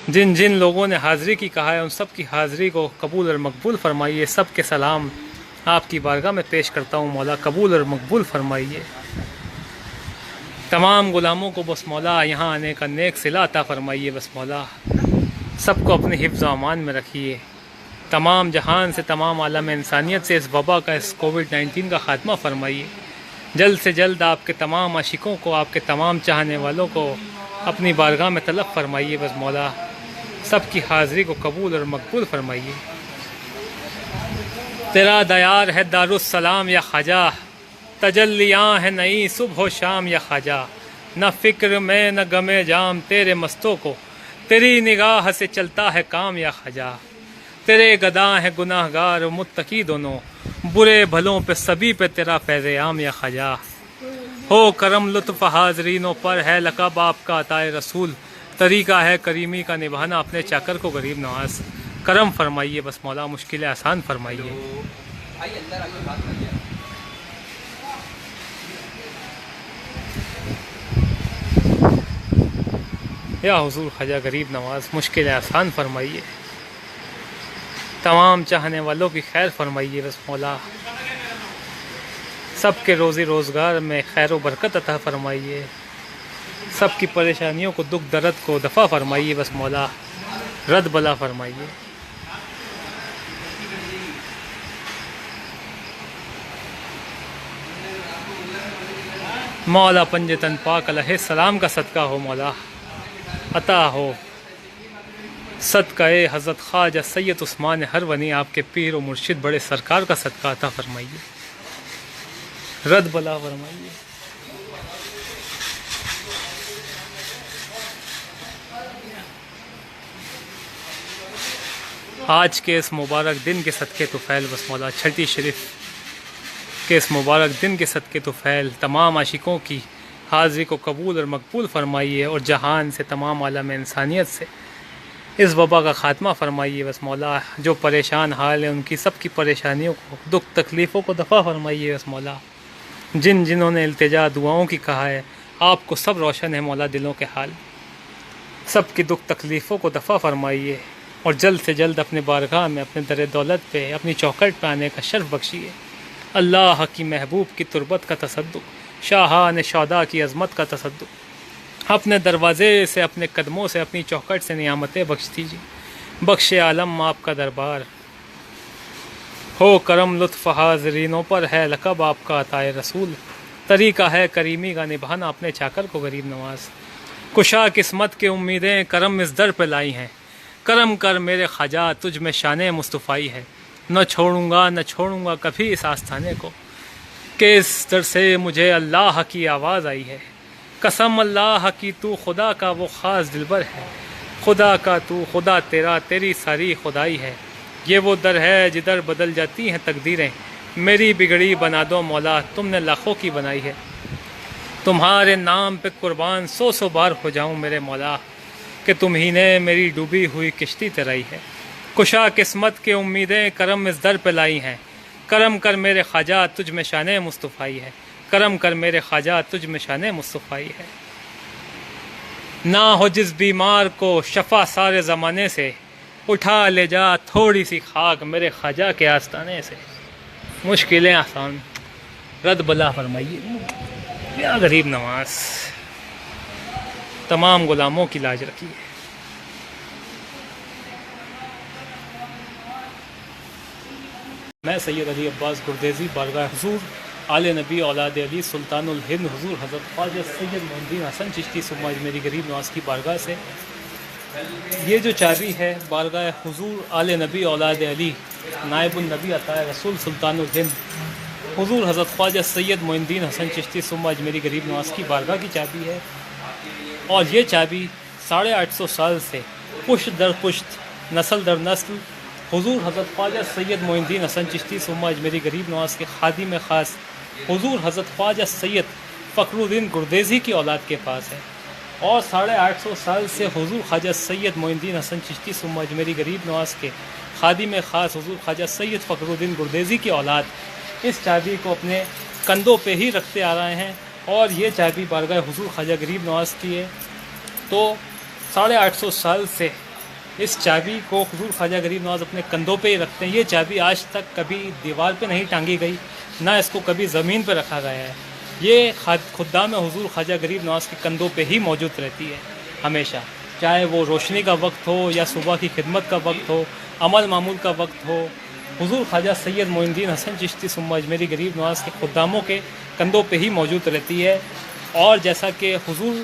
جن جن لوگوں نے حاضری کی کہا ہے ان سب کی حاضری کو قبول اور مقبول فرمائیے۔ سب کے سلام آپ کی بارگاہ میں پیش کرتا ہوں مولا، قبول اور مقبول فرمائیے۔ تمام غلاموں کو بس مولا یہاں آنے کا نیک صلہ عطا فرمائیے۔ بس مولا سب کو اپنے حفظ و امان میں رکھیے۔ تمام جہان سے، تمام عالم انسانیت سے اس وبا کا، اس کووڈ-19 کا خاتمہ فرمائیے۔ جلد سے جلد آپ کے تمام عاشقوں کو، آپ کے تمام چاہنے والوں کو اپنی بارگاہ میں طلب فرمائیے۔ بس مولا سب کی حاضری کو قبول اور مقبول فرمائیے۔ تیرا دیار ہے دارالسلام یا خواجہ، تجلیاں ہے نئی صبح و شام یا خواجہ، نہ فکر میں نہ غم جام تیرے مستوں کو، تیری نگاہ سے چلتا ہے کام یا خواجہ۔ تیرے گداں ہے گناہ گار و متقی دونوں، برے بھلوں پہ سبھی پہ تیرا فیض عام یا خواجہ۔ ہو کرم لطف حاضرینوں پر ہے لقب آپ کا عطائے رسول، طریقہ ہے کریمی کا نبھانا اپنے چاکر کو غریب نواز۔ کرم فرمائیے بس مولا، مشکل آسان فرمائیے۔ یا حضور خواجہ غریب نواز، مشکل آسان فرمائیے۔ تمام چاہنے والوں کی خیر فرمائیے بس مولا، سب کے روزی روزگار میں خیر و برکت عطا فرمائیے۔ سب کی پریشانیوں کو، دکھ درد کو دفع فرمائیے بس مولا، رد بلا فرمائیے۔ مولا پنجتن پاک علیہ السلام کا صدقہ ہو مولا، عطا ہو صدقہ حضرت خواجہ سید عثمان ہرونی، آپ کے پیر و مرشد بڑے سرکار کا صدقہ عطا فرمائیے، رد بلا فرمائیے۔ آج کے اس مبارک دن کے صدقے طفیل بس مولا، چھٹی شریف کے اس مبارک دن کے صدقے طفیل تمام عاشقوں کی حاضری کو قبول اور مقبول فرمائیے، اور جہان سے، تمام عالم انسانیت سے اس وبا کا خاتمہ فرمائیے بس مولا۔ جو پریشان حال ہیں ان کی سب کی پریشانیوں کو، دکھ تکلیفوں کو دفع فرمائیے بس مولا۔ جن جنہوں نے التجا دعاؤں کی کہا ہے، آپ کو سب روشن ہے مولا دلوں کے حال، سب کی دکھ تکلیفوں کو دفع فرمائیے، اور جلد سے جلد اپنے بارگاہ میں، اپنے در دولت پہ، اپنی چوکھٹ پہ آنے کا شرف بخشیے۔ اللہ کی محبوب کی تربت کا تصدق، شاہان شہداء کی عظمت کا تصدق، اپنے دروازے سے، اپنے قدموں سے، اپنی چوکھٹ سے نعمتیں بخش دیجیے۔ بخش عالم آپ کا دربار، ہو کرم لطف حاضرینوں پر ہے لقب آپ کا عطائے رسول، طریقہ ہے کریمی کا نبھانا اپنے چاکر کو غریب نواز۔ کشا قسمت کے امیدیں کرم اس در پہ لائی ہیں، کرم کر میرے خواجہ تجھ میں شان مصطفیٰ ہے، نہ چھوڑوں گا کبھی اس آستانے کو، کہ اس در سے مجھے اللہ کی آواز آئی ہے۔ قسم اللہ کی تو خدا کا وہ خاص دلبر ہے، خدا کا تو خدا تیرا، تیری ساری خدائی ہے۔ یہ وہ در ہے جدھر بدل جاتی ہیں تقدیریں، میری بگڑی بنا دو مولا، تم نے لاکھوں کی بنائی ہے۔ تمہارے نام پہ قربان 100 بار ہو جاؤں میرے مولا، کہ تم ہی نے میری ڈوبی ہوئی کشتی تیرائی ہے۔ کشا قسمت کے امیدیں کرم اس در پہ لائی ہیں، کرم کر میرے خواجہ تجھ میں شان مصطفیٰ ہے، کرم کر میرے خواجہ تجھ میں شان مصطفیٰ ہے۔ نہ ہو جس بیمار کو شفا سارے زمانے سے، اٹھا لے جا تھوڑی سی خاک میرے خواجہ کے آستانے سے، مشکلیں آسان رد بلا فرمائیے یا غریب نواز۔ تمام غلاموں کی لاج رکھیے۔ میں سید علی عباس گردیزی، بارگاہ حضور آل نبی اولاد علی سلطان الہند حضور حضرت خواجہ سید معین الدین حسن چشتی ثم اجمیری غریب نواز کی بارگاہ سے یہ جو چابی ہے بارگاہ حضور آل نبی اولاد علی نائب النبی عطائے رسول سلطان الہند حضور حضرت خواجہ سید معین الدین حسن چشتی ثم اجمیری غریب نواز کی بارگاہ کی چابی ہے، اور یہ چابی 850 سال سے پشت در پشت، نسل در نسل حضور حضرت خواجہ سید معین الدین حسن چشتی ثم اجمیری غریب نواز کے خادم خاص حضور حضرت خواجہ سید فخر الدین گردیزی کی اولاد کے پاس ہے، اور 850 سال سے حضور خواجہ سید معین الدین حسن چشتی ثم اجمیری غریب نواز کے خادم خاص حضور خواجہ سید فخر الدین گردیزی کی اولاد اس چابی کو اپنے کندھوں پہ ہی رکھتے آ رہے ہیں، اور یہ چابی بارگاہ حضور خواجہ غریب نواز کی ہے۔ تو 850 سال سے اس چابی کو حضور خواجہ غریب نواز اپنے کندھوں پہ ہی رکھتے ہیں. یہ چابی آج تک کبھی دیوار پہ نہیں ٹانگی گئی، نہ اس کو کبھی زمین پہ رکھا گیا ہے. یہ خدام حضور خواجہ غریب نواز کے کندھوں پہ ہی موجود رہتی ہے ہمیشہ، چاہے وہ روشنی کا وقت ہو یا صبح کی خدمت کا وقت ہو، عمل معمول کا وقت ہو. حضور خواجہ سید معین الدین حسن چشتی ثم اجمیری غریب نواز کے خداموں کے کندھوں پہ ہی موجود رہتی ہے. اور جیسا کہ حضور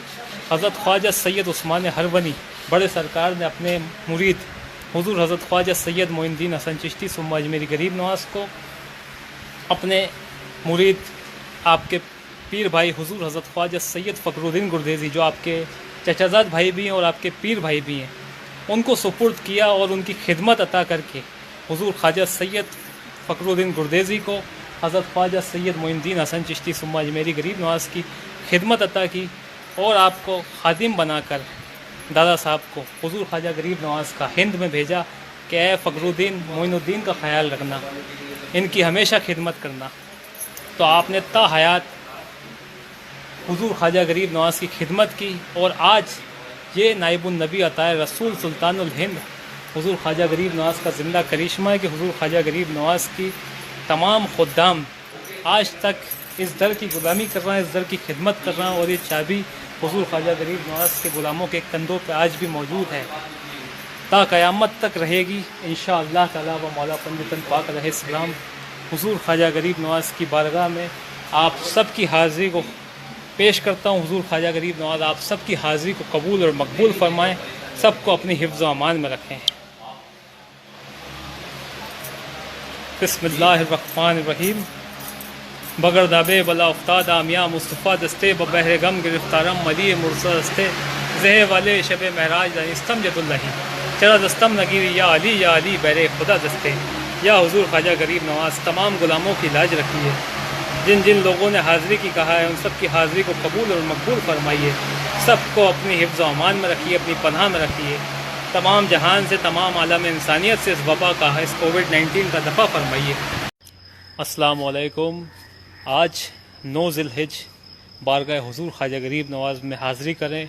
حضرت خواجہ سید عثمان ہرونی بڑے سرکار نے اپنے مرید حضور حضرت خواجہ سید معین الدین حسن چشتی ثم اجمیری غریب نواز کو اپنے مرید آپ کے پیر بھائی حضور حضرت خواجہ سید فخر الدین گردیزی، جو آپ کے چچا زاد بھائی بھی ہیں اور آپ کے پیر بھائی بھی ہیں، ان کو سپرد کیا اور ان کی خدمت عطا کر کے حضور خواجہ سید فخر الدین گردیزی کو حضرت خواجہ سید معین الدین حسن چشتی ثم اجمیری غریب نواز کی خدمت عطا کی، اور آپ کو خادم بنا کر دادا صاحب کو حضور خواجہ غریب نواز کا ہند میں بھیجا کہ اے فخر الدین معین الدین کا خیال رکھنا، ان کی ہمیشہ خدمت کرنا. تو آپ نے تا حیات حضور خواجہ غریب نواز کی خدمت کی، اور آج یہ نائب النبی عطائے رسول سلطان الہند حضور خواجہ غریب نواز کا زندہ کرشمہ ہے کہ حضور خواجہ غریب نواز کی تمام خدام آج تک اس در کی غلامی کر رہے ہیں، اس در کی خدمت کر رہے ہیں، اور یہ چابی حضور خواجہ غریب نواز کے غلاموں کے کندھوں پہ آج بھی موجود ہے، تا قیامت تک رہے گی انشاءاللہ تعالی. و مولا پنجتن پاک علیہ السلام حضور خواجہ غریب نواز کی بارگاہ میں آپ سب کی حاضری کو پیش کرتا ہوں. حضور خواجہ غریب نواز آپ سب کی حاضری کو قبول اور مقبول فرمائیں، سب کو اپنی حفظ و امان میں رکھیں. بسم اللہ الرحمن الرحیم. بغیر دابے بلا افتادہ میاں مصطفیٰ دستے ببہر غم گرفتارم ملی مرسا دستے زہ والے شب معراج دانستم جد اللہ چرا دستم نگیری یا علی بیر خدا دستے. یا حضور خواجہ غریب نواز تمام غلاموں کی لاج رکھیے، جن جن لوگوں نے حاضری کی کہا ہے ان سب کی حاضری کو قبول اور مقبول فرمائیے، سب کو اپنی حفظ و امان میں رکھیے، اپنی پناہ میں رکھیے. تمام جہان سے، تمام عالم انسانیت سے اس وبا کا، اس کووڈ-19 کا دفع فرمائیے. السلام علیکم. آج 9 ذی الحج بارگاہ حضور خواجہ غریب نواز میں حاضری کریں،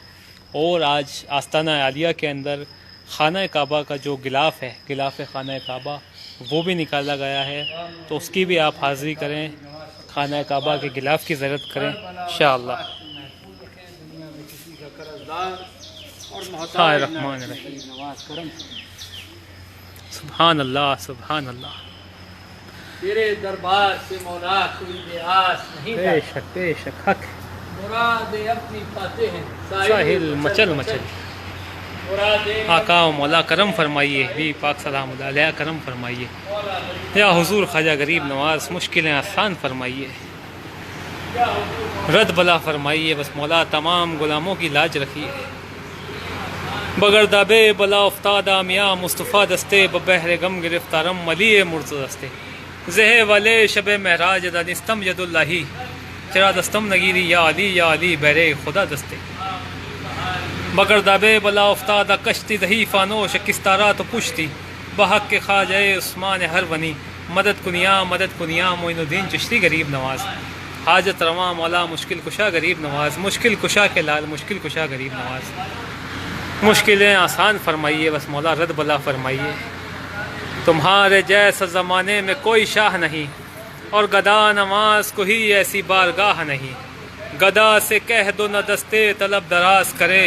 اور آج آستانہ عالیہ کے اندر خانہ کعبہ کا جو غلاف ہے، غلاف خانہ کعبہ، وہ بھی نکالا گیا ہے، تو اس کی بھی آپ حاضری کریں، خانہ کعبہ کے غلاف کی زیارت کریں انشاءاللہ. الرحمن الرحیم. سبحان اللہ سبحان اللہ. تیرے دربار سے مولا کوئی بے آس نہیں تھا، بے شک حق مرادیں اپنی پاتے ہیں ساحل مچل مچل. مرادیں آقا و مولا کرم فرمائیے، بھی پاک سلام اللہ علیہ کرم فرمائیے. یا حضور خواجہ غریب نواز مشکلیں آسان فرمائیے، رد بلا فرمائیے، بس مولا تمام غلاموں کی لاج رکھیے. بغیر دابے بلا افتادہ میاں مصطفیٰ دستے ببہر غم گرفتارم ملی مرز دستے زہ والے شب معراج دانستم ید اللہ چرا دستم نگیری یا علی بیر خدا دستے. بغیر دابے بلا افتادہ کشتی دہی فانو شکستارا تو پشتی بحق کے خواجہ عثمان ہرونی مدد کنیا معین الدین چشتی غریب نواز. حاجت رواں مولا مشکل کشا غریب نواز، مشکل کشا کے لال مشکل کشا غریب نواز. مشکلیں آسان فرمائیے، بس مولا رد بلا فرمائیے. تمہارے جیسا زمانے میں کوئی شاہ نہیں، اور گدا نواز کو ہی ایسی بارگاہ نہیں. گدا سے کہہ دو نہ دستے طلب دراز کرے،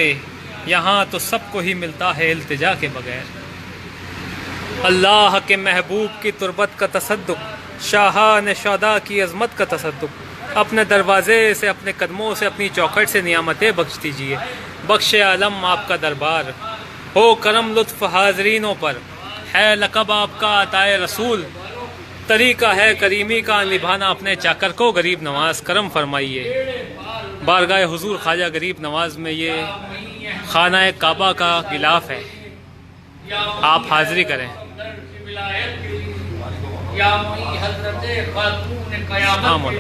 یہاں تو سب کو ہی ملتا ہے التجا کے بغیر. اللہ کے محبوب کی تربت کا تصدق، شاہان شہداء کی عظمت کا تصدق، اپنے دروازے سے، اپنے قدموں سے، اپنی چوکھٹ سے نعمتیں بخش دیجیے. بخش عالم آپ کا دربار ہو، کرم لطف حاضرینوں پر ہے، لقب آپ کا عطائے رسول، طریقہ ہے کریمی کا نبھانا اپنے چاکر کو. غریب نواز کرم فرمائیے. بارگاہ حضور خواجہ غریب نواز میں یہ خانہ کعبہ کا غلاف ہے، آپ حاضری کریں. یا معین حضرت خاتون قیامت،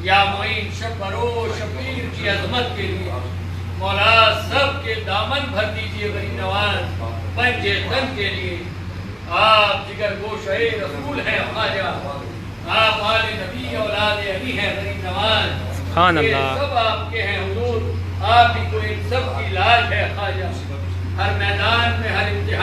یا معین شبر و شبیر کی عظمت کے لیے مولا سب کے دامن بھر دیجیے. غریب نواز پنجے تن کے لیے آپ جگر گوشہ رسول ہیں خواجہ، آپ آل نبی اولاد علی ہیں. غریب نواز سبحان اللہ. سب آپ کے ہیں حضور، آپ ہی کو ان سب کی لاج ہے خواجہ. ہر میدان میں، ہر امتحان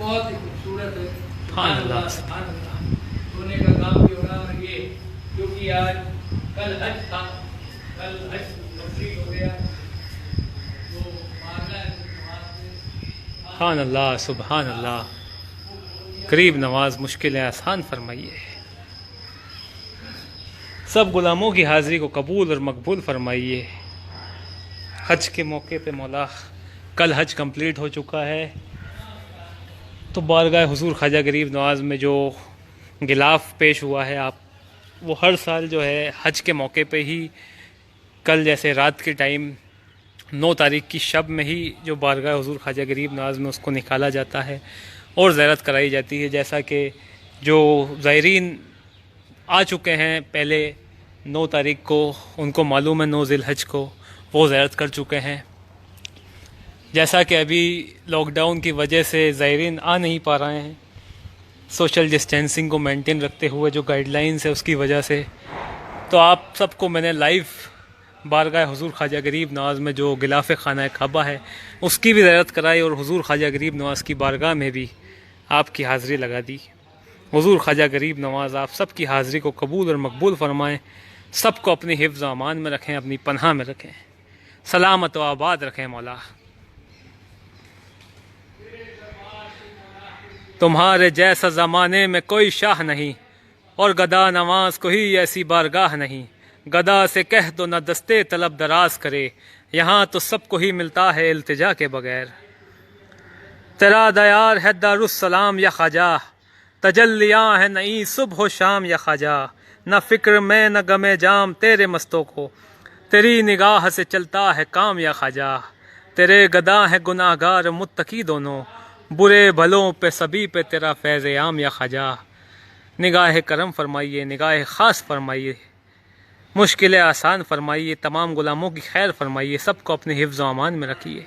بہت ہی خوبصورت ہے. سبحان اللہ. سبحان اللہ. سونے کا کام بھی ہو رہا. اور یہ کیونکہ آج کل حج تھا, کل حج تفصیل ہو گیا, تو مارنا ہے سبحان اللہ. سبحان اللہ. قریب نواز مشکلیں آسان فرمائیے. سب غلاموں کی حاضری کو قبول اور مقبول فرمائیے. حج کے موقع پہ مولا کل حج کمپلیٹ ہو چکا ہے, تو بارگاہ حضور خواجہ غریب نواز میں جو غلاف پیش ہوا ہے, آپ وہ ہر سال جو ہے حج کے موقع پہ ہی کل جیسے رات کے ٹائم 9 تاریخ کی شب میں ہی جو بارگاہ حضور خواجہ غریب نواز میں اس کو نکالا جاتا ہے اور زیارت کرائی جاتی ہے. جیسا کہ جو زائرین آ چکے ہیں پہلے 9 تاریخ کو, ان کو معلوم ہے 9 ذی الحج کو وہ زیارت کر چکے ہیں. جیسا کہ ابھی لاک ڈاؤن کی وجہ سے زائرین آ نہیں پا رہے ہیں, سوشل ڈسٹینسنگ کو مینٹین رکھتے ہوئے جو گائیڈ لائنس ہے اس کی وجہ سے, تو آپ سب کو میں نے لائیو بارگاہ حضور خواجہ غریب نواز میں جو غلاف خانہ کعبہ ہے اس کی بھی زیارت کرائی, اور حضور خواجہ غریب نواز کی بارگاہ میں بھی آپ کی حاضری لگا دی. حضور خواجہ غریب نواز آپ سب کی حاضری کو قبول اور مقبول فرمائیں, سب کو اپنی حفظ و امان میں رکھیں, اپنی پناہ میں رکھیں, سلامت و آباد رکھیں مولا. تمہارے جیسا زمانے میں کوئی شاہ نہیں, اور گدا نواز کوئی ایسی بارگاہ نہیں. گدا سے کہہ دو نہ دستے طلب دراز کرے, یہاں تو سب کو ہی ملتا ہے التجا کے بغیر. تیرا دیار ہے دارالسلام یا خواجہ, تجلیاں ہے نئی صبح و شام یا خواجہ. نہ فکر میں نہ غم جام تیرے مستوں کو, تیری نگاہ سے چلتا ہے کام یا خواجہ. تیرے گدا ہے گناہ گار متقی دونوں, برے بھلوں پہ سبھی پہ تیرا فیض عام یا خواجہ. نگاہ کرم فرمائیے, نگاہ خاص فرمائیے, مشکلیں آسان فرمائیے, تمام غلاموں کی خیر فرمائیے, سب کو اپنے حفظ و امان میں رکھیے.